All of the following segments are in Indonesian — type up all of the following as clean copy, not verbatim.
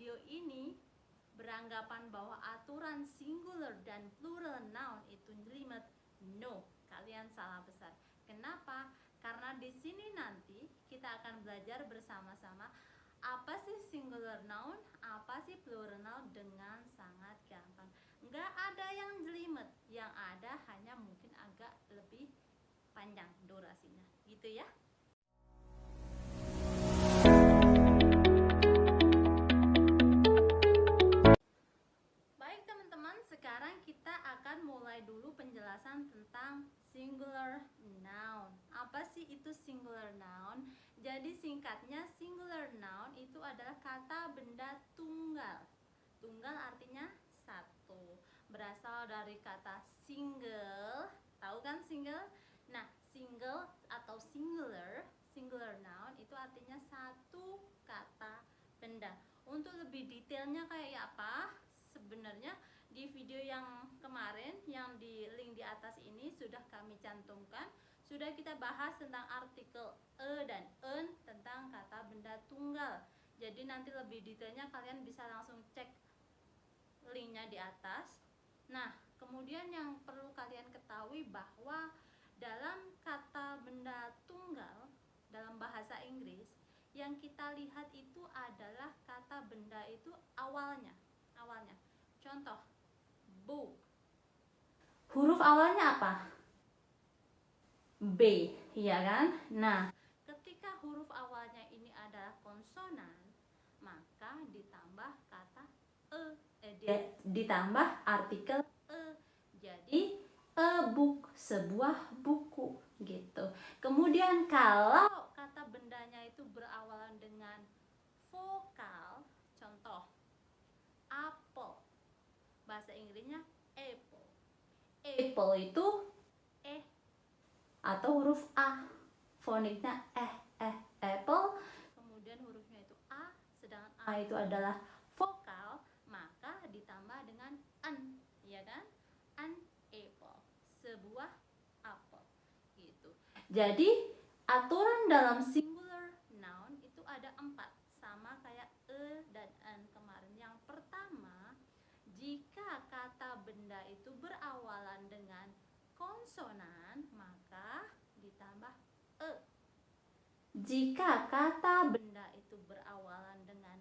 video ini beranggapan bahwa aturan singular dan plural noun itu jelimet, no, kalian salah besar. Kenapa? Karena di sini nanti kita akan belajar bersama-sama apa sih singular noun, apa sih plural noun dengan sangat gampang. Nggak ada yang jelimet, yang ada hanya mungkin agak lebih panjang durasinya, gitu ya. Baik teman-teman, sekarang kita akan mulai dulu penjelasan tentang singular noun. Apa sih itu singular noun? Jadi singkatnya singular noun itu adalah kata benda tunggal. Tunggal artinya satu. Berasal dari kata single. Tahu kan single? Nah, single atau singular noun itu artinya satu kata benda. Untuk lebih detailnya kayak apa? Sebenarnya di video yang kemarin yang di link di atas ini sudah kami cantumkan, sudah kita bahas tentang artikel e dan en tentang kata benda tunggal. Jadi nanti lebih detailnya kalian bisa langsung cek linknya di atas. Nah, kemudian yang perlu kalian ketahui bahwa dalam kata benda tunggal dalam bahasa Inggris yang kita lihat itu adalah kata benda itu awalnya. Contoh, book. Huruf awalnya apa? B, ya kan? Nah, ketika huruf awalnya ini adalah konsonan, maka ditambah kata ditambah artikel e. Jadi a book, sebuah buku gitu. Kemudian kalau kata bendanya itu berawalan dengan vokal, contoh apple, bahasa Inggrisnya apple. Apple itu atau huruf a, foniknya apple. Kemudian hurufnya itu a, sedangkan a itu adalah vokal, maka ditambah dengan an, ya kan? An apple, sebuah apel gitu. Jadi aturan dalam singular noun itu ada 4, sama kayak e dan an kemarin. Yang pertama, jika kata benda itu berawalan dengan konsonan, maka ditambah e. Jika kata benda itu berawalan dengan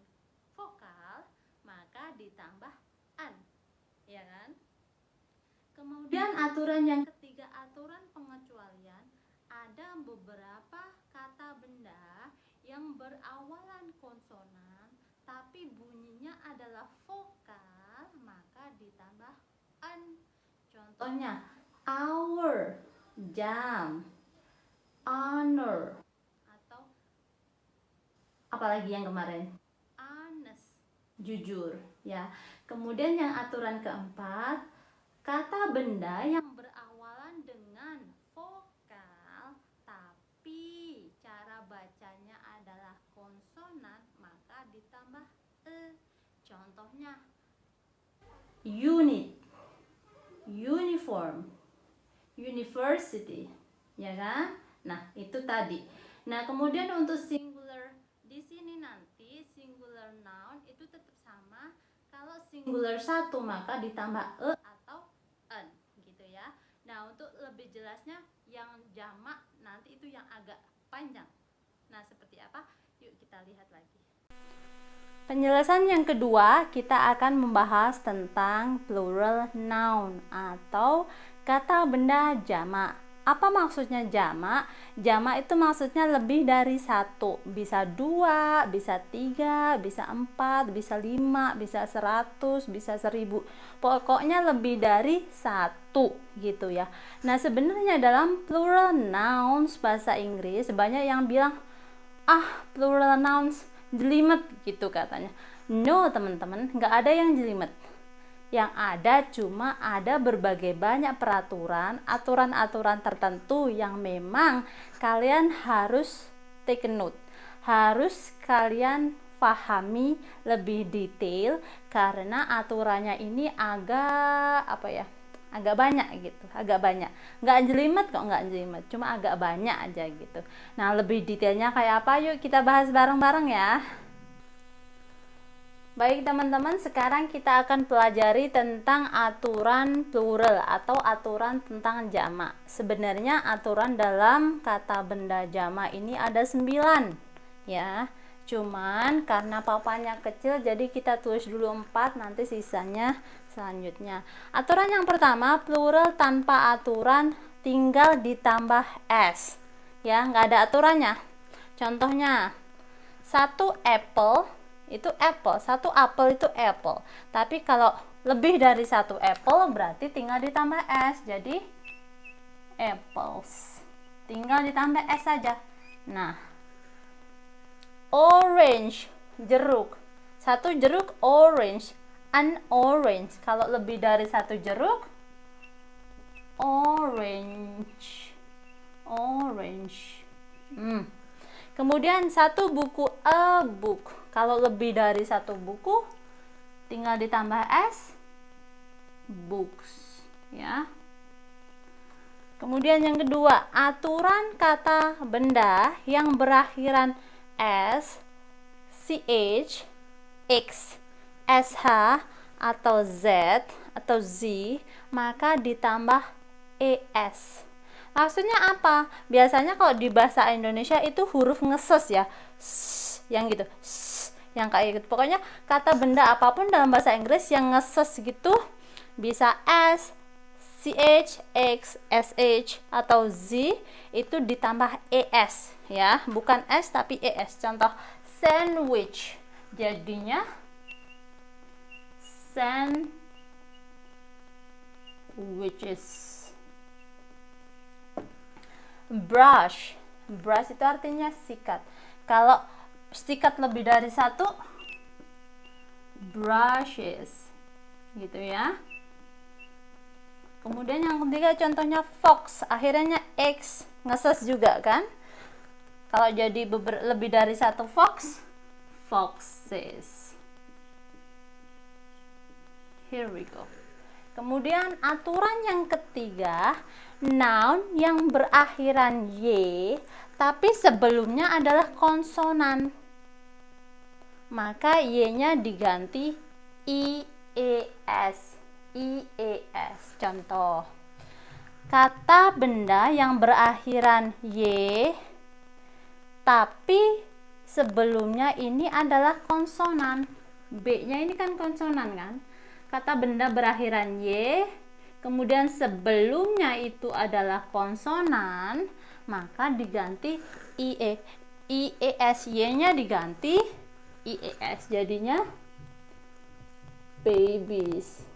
vokal, maka ditambah an, ya kan? Kemudian aturan yang ketiga, aturan pengecualian. Ada beberapa kata benda yang berawalan konsonan tapi bunyinya adalah vokal, maka ditambah an. Contohnya hour, jam, honor, atau apalagi yang kemarin, honest, jujur, ya. Kemudian yang aturan keempat, kata benda yang berawalan dengan vokal tapi cara bacanya adalah konsonan, maka ditambah e. Contohnya unit, uniform, university, ya kan? Nah, itu tadi. Nah, kemudian untuk singular di sini nanti singular noun itu tetap sama. Kalau singular satu maka ditambah e atau en, gitu ya. Nah, untuk lebih jelasnya yang jamak nanti itu yang agak panjang. Nah, seperti apa? Yuk kita lihat lagi. Penjelasan yang kedua, kita akan membahas tentang plural noun atau kata benda jamak. Apa maksudnya jamak? Jamak itu maksudnya lebih dari satu, bisa 2, bisa 3, bisa 4, bisa 5, bisa 100, bisa 1000. Pokoknya lebih dari satu gitu ya. Nah, sebenarnya dalam plural nouns bahasa Inggris banyak yang bilang plural nouns jelimet gitu katanya. No teman-teman, nggak ada yang jelimet. Yang ada cuma ada berbagai banyak peraturan, aturan-aturan tertentu yang memang kalian harus take note, harus kalian pahami lebih detail karena aturannya ini agak agak banyak gitu, agak banyak. Nggak jelimet kok, nggak jelimet, cuma agak banyak aja gitu. Nah, lebih detailnya kayak apa, yuk kita bahas bareng-bareng ya. Baik teman-teman, sekarang kita akan pelajari tentang aturan plural atau aturan tentang jamak. Sebenarnya aturan dalam kata benda jamak ini ada 9 ya. Cuman karena papanya kecil jadi kita tulis dulu 4, nanti sisanya selanjutnya. Aturan yang pertama, plural tanpa aturan tinggal ditambah s. Ya, nggak ada aturannya. Contohnya, satu apple itu apple, satu apel itu apple. Tapi kalau lebih dari satu apple berarti tinggal ditambah s, jadi apples. Tinggal ditambah s saja. Nah, orange, jeruk. Satu jeruk orange, an orange. Kalau lebih dari satu jeruk orange, orange. Kemudian satu buku, a book. Kalau lebih dari satu buku tinggal ditambah s, books ya. Kemudian yang kedua, aturan kata benda yang berakhiran s, ch, x, sh atau z atau z, maka ditambah es. Maksudnya apa? Biasanya kalau di bahasa Indonesia itu huruf ngeses ya, yang gitu, yang kayak gitu. Pokoknya kata benda apapun dalam bahasa Inggris yang ngeses gitu bisa s, ch, x, sh atau z itu ditambah es ya, bukan s tapi es. Contoh sandwich jadinya sandwiches. Brush, brush itu artinya sikat. Kalau sikat lebih dari satu, brushes gitu ya. Kemudian yang ketiga contohnya fox, akhirnya x, ngeses juga kan. Kalau jadi lebih dari satu fox, foxes. Here we go. Kemudian aturan yang ketiga, noun yang berakhiran y tapi sebelumnya adalah konsonan, maka y-nya diganti ies. Contoh, kata benda yang berakhiran y tapi sebelumnya ini adalah konsonan. B-nya ini kan konsonan kan. Kata benda berakhiran y, kemudian sebelumnya itu adalah konsonan, maka diganti ie. Ies, y-nya diganti ies, jadinya babies.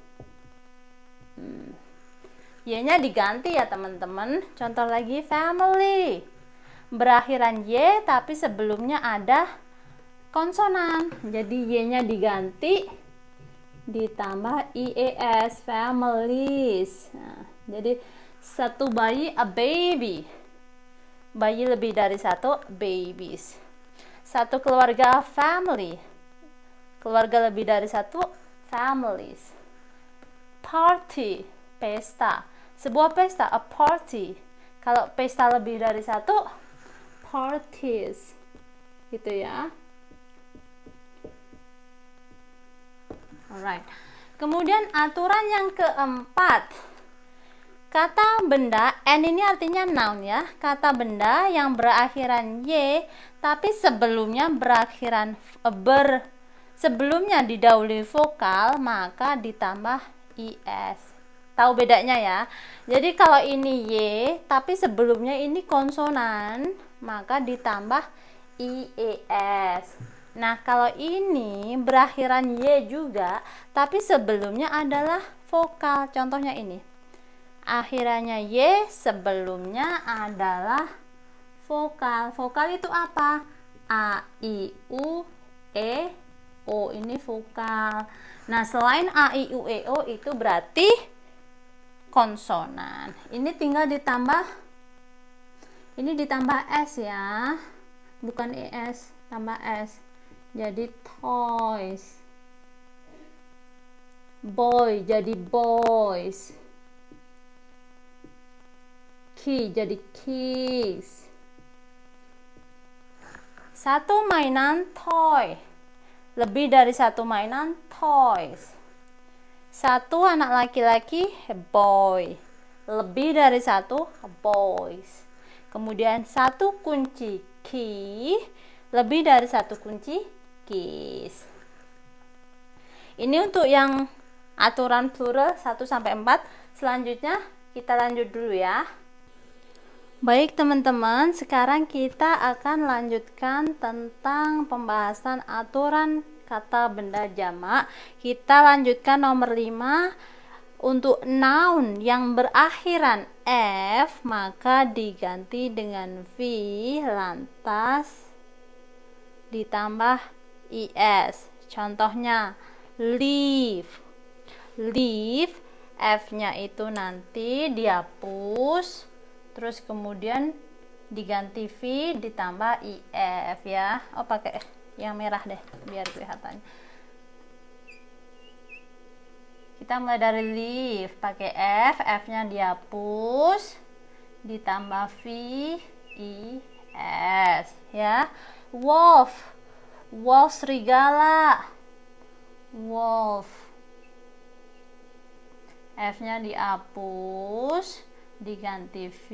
Y-nya diganti ya teman-teman. Contoh lagi, family. Berakhiran y tapi sebelumnya ada konsonan, jadi y-nya diganti ditambah ies, families. Nah, jadi satu bayi, a baby. Bayi lebih dari satu, babies. Satu keluarga, family. Keluarga lebih dari satu, families. Party, pesta. Sebuah pesta, a party. Kalau pesta lebih dari satu, parties. Gitu ya. Alright. Kemudian aturan yang keempat, kata benda, n ini artinya noun ya, kata benda yang berakhiran y tapi sebelumnya sebelumnya didahului vokal, maka ditambah is. Tahu bedanya ya? Jadi kalau ini y tapi sebelumnya ini konsonan, maka ditambah ies. Nah, kalau ini berakhiran y juga, tapi sebelumnya adalah vokal. Contohnya ini. Akhirannya y, sebelumnya adalah vokal. Vokal itu apa? A, I, U, E, O. Ini vokal. Nah, selain A, I, U, E, O itu berarti konsonan. Ini tinggal ditambah, ini ditambah S ya. Bukan ES, tambah S. Jadi toys. Boy jadi boys. Key jadi keys. Satu mainan toy. lebih dari satu mainan, toys. Satu anak laki-laki, boy. Lebih dari satu, boys. Kemudian satu kunci, key. Lebih dari satu kunci, keys. Ini untuk yang aturan plural 1 sampai 4. Selanjutnya kita lanjut dulu ya. Baik teman-teman, sekarang kita akan lanjutkan tentang pembahasan aturan kata benda jamak. Kita lanjutkan nomor 5. Untuk noun yang berakhiran F, maka diganti dengan V, lantas ditambah IS. Contohnya, leave. Leave, F-nya itu nanti dihapus, terus kemudian diganti V ditambah IF ya. Oh, pakai yang merah deh biar kelihatan. Kita mulai dari leave, pakai F, F-nya dihapus, ditambah V, IS ya. Wolf, wolf serigala. Wolf, F-nya dihapus, diganti V,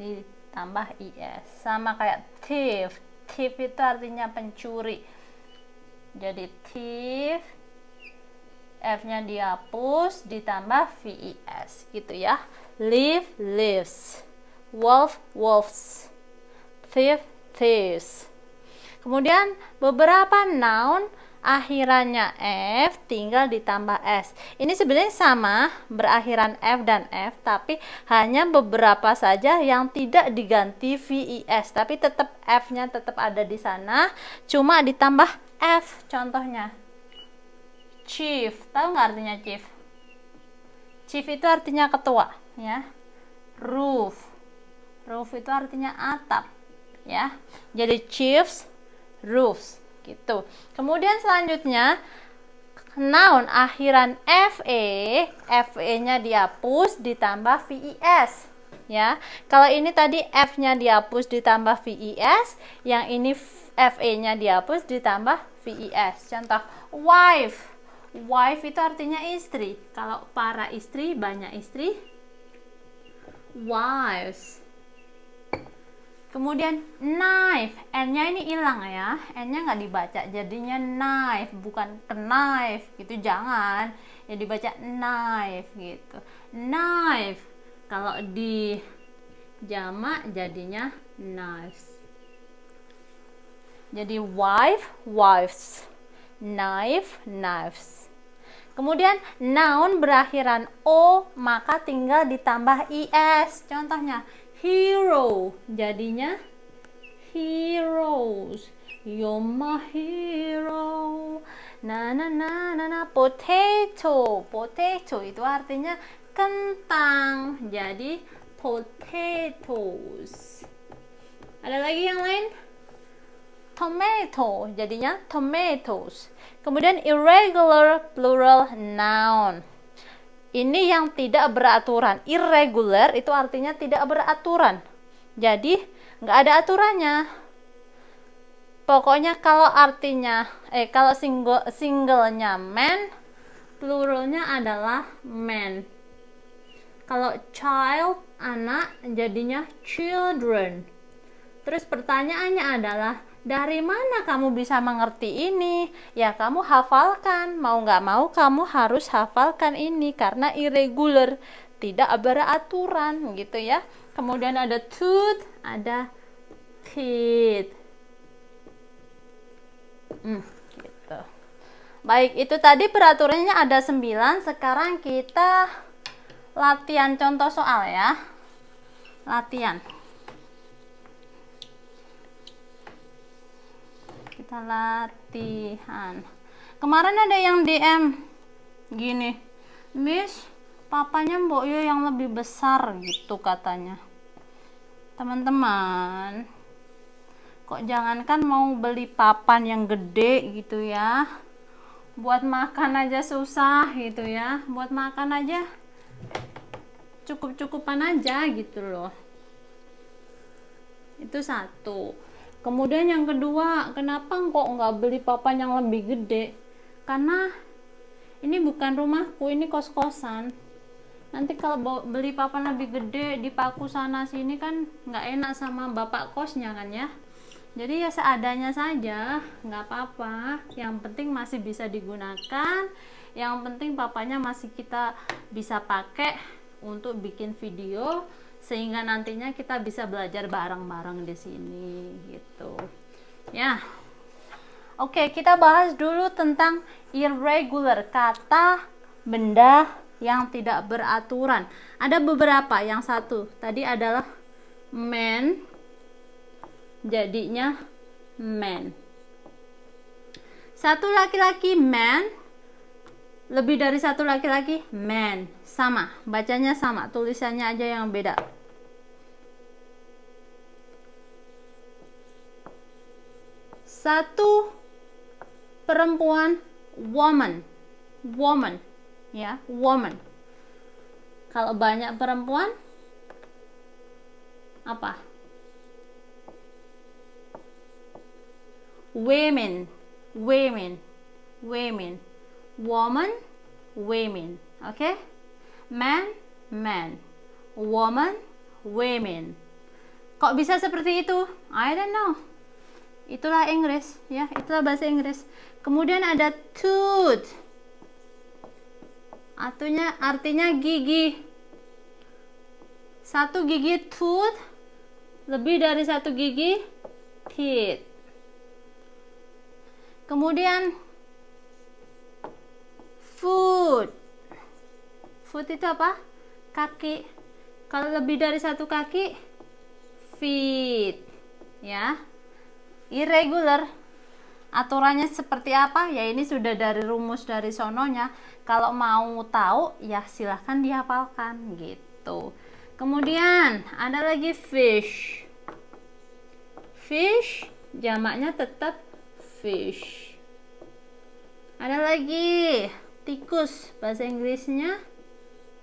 ditambah IS. Sama kayak thief. Thief itu artinya pencuri. Jadi thief, F-nya dihapus, ditambah VIS gitu ya. Leave, leaves. Wolf, wolves. Thief, thieves. Kemudian beberapa noun akhirannya F tinggal ditambah S. Ini sebenarnya sama, berakhiran F dan F, tapi hanya beberapa saja yang tidak diganti VIS, tapi tetap F-nya tetap ada di sana, cuma ditambah F. Contohnya chief, tahu nggak artinya chief? Chief itu artinya ketua ya. Roof, roof itu artinya atap ya. Jadi chiefs, roofs gitu. Kemudian selanjutnya noun akhiran FE, FE-nya dihapus ditambah VIS ya. Kalau ini tadi F-nya dihapus ditambah VIS, yang ini FE-nya dihapus ditambah VIS. Contoh wife. Wife itu artinya istri. Kalau para istri, banyak istri, wives. Kemudian knife, N-nya ini hilang ya, N-nya nggak dibaca, jadinya knife, bukan knife gitu, jangan ya, dibaca knife gitu. Knife, kalau di jamak jadinya knives. Jadi wife, wives, knife, knives. Kemudian noun berakhiran O, maka tinggal ditambah IS. Contohnya hero, jadinya heroes. You're my hero. Na na na na na. Potato, potato itu artinya kentang, jadi potatoes. Ada lagi yang lain? Tomato, jadinya tomatoes. Kemudian irregular plural noun. Ini yang tidak beraturan. Irregular itu artinya tidak beraturan. Jadi nggak ada aturannya. Pokoknya kalau artinya, kalau singlenya man, pluralnya adalah man. Kalau child, anak, jadinya children. Terus pertanyaannya adalah, dari mana kamu bisa mengerti ini? Ya kamu hafalkan, mau nggak mau kamu harus hafalkan ini, karena irregular, tidak beraturan gitu ya. Kemudian ada tooth, ada teeth. Gitu. Baik, itu tadi peraturannya ada 9. Sekarang kita latihan contoh soal ya. Latihan. Kita latihan. Kemarin ada yang DM gini, Miss, papanya Mbok Yo yang lebih besar gitu katanya. Teman-teman, kok jangankan mau beli papan yang gede gitu ya, buat makan aja susah gitu ya. Buat makan aja cukup-cukupan aja gitu loh. Itu satu. Kemudian yang kedua, kenapa kok nggak beli papan yang lebih gede? Karena ini bukan rumahku, ini kos-kosan. Nanti kalau beli papan lebih gede dipaku sana sini kan nggak enak sama bapak kosnya kan ya. Jadi ya seadanya saja, nggak apa-apa. Yang penting masih bisa digunakan. Yang penting papannya masih kita bisa pakai untuk bikin video, sehingga nantinya kita bisa belajar bareng-bareng di sini gitu ya. Oke, kita bahas dulu tentang irregular, kata benda yang tidak beraturan. Ada beberapa. Yang satu tadi adalah man, jadinya man. Satu laki-laki man, lebih dari satu laki-laki man. Sama, bacanya sama, tulisannya aja yang beda. Satu perempuan, woman, woman ya, woman. Kalau banyak perempuan apa? Women, women, women. Woman, women. Oke? Man, man. Woman, women. Kok bisa seperti itu? I don't know. Itulah Inggris ya, itulah bahasa Inggris. Kemudian ada tooth. Artinya gigi. Satu gigi tooth, lebih dari satu gigi teeth. Kemudian foot. Foot itu apa? Kaki. Kalau lebih dari satu kaki, feet ya. Irregular, aturannya seperti apa? Ya ini sudah dari rumus dari sononya. Kalau mau tahu ya silahkan dihafalkan gitu. Kemudian ada lagi fish. Fish jamaknya tetap fish. Ada lagi tikus, bahasa Inggrisnya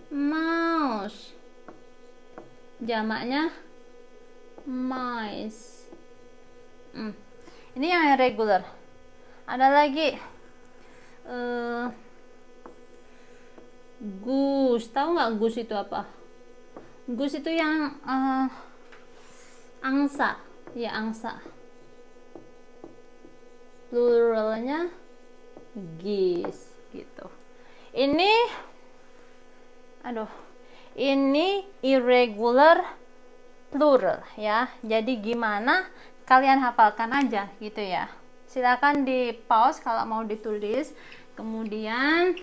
mouse, jamaknya mice. Ini yang irregular. Ada lagi goose. Tahu nggak goose itu apa? Goose itu yang angsa ya, angsa. Pluralnya geese gitu. Ini irregular plural ya. Jadi gimana, kalian hafalkan aja gitu ya. Silakan di pause kalau mau ditulis. Kemudian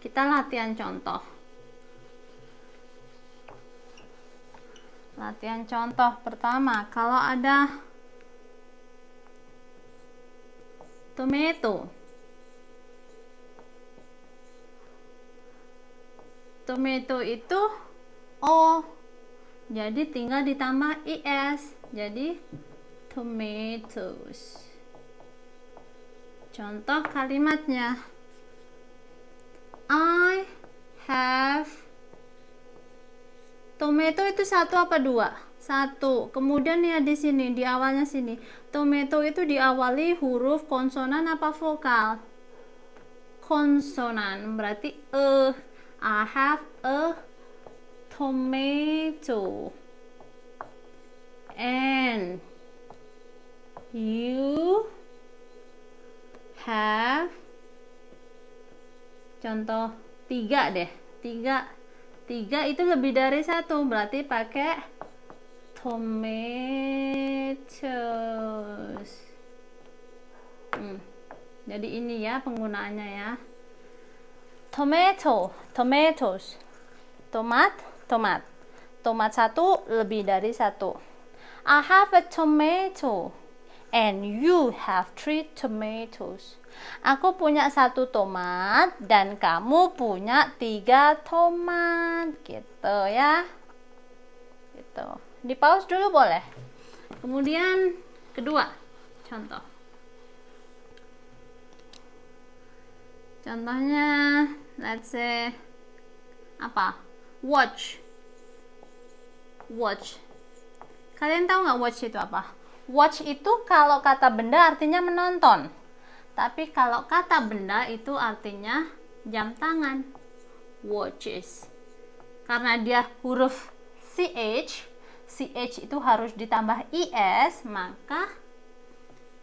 kita latihan contoh. Latihan contoh pertama, kalau ada tomato. Tomato itu O, jadi tinggal ditambah IS, jadi tomatoes. Contoh kalimatnya, I have. Tomato itu satu apa dua? Satu. Kemudian ya di sini, di awalnya sini, tomato itu diawali huruf konsonan apa vokal? Konsonan, berarti I have a tomato. And you have. Contoh 3 deh. 3 itu lebih dari 1, berarti pakai tomatoes. Jadi ini ya penggunaannya ya. Tomatoes. Tomat. Tomat 1 lebih dari 1. I have a tomato and you have 3 tomatoes. Aku punya 1 tomat dan kamu punya 3 tomat gitu ya. Gitu. Di pause dulu boleh. Kemudian kedua contoh. Contohnya let's say apa? Watch. Kalian tahu nggak watch itu apa? Watch itu kalau kata benda artinya menonton. Tapi kalau kata benda itu artinya jam tangan. Watches. Karena dia huruf CH itu harus ditambah IS, maka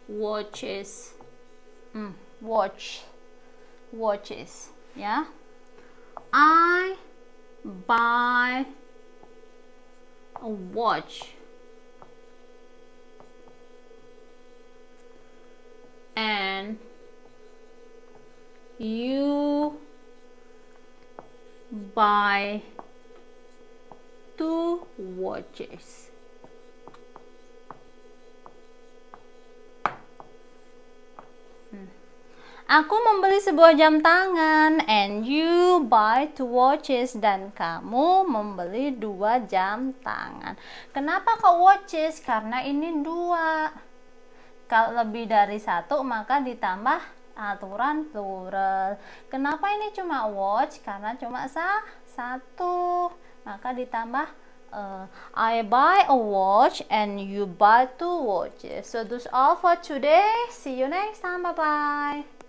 watches. Watches, ya. I buy a watch. And you buy 2 watches. Aku membeli sebuah jam tangan, and you buy 2 watches, dan kamu membeli 2 jam tangan. Kenapa kok watches? Karena ini 2. Kalau lebih dari 1 maka ditambah aturan plural. Kenapa ini cuma watch? Karena cuma 1. Maka ditambah I buy a watch and you buy 2 watches. So that's all for today. See you next time. Bye bye.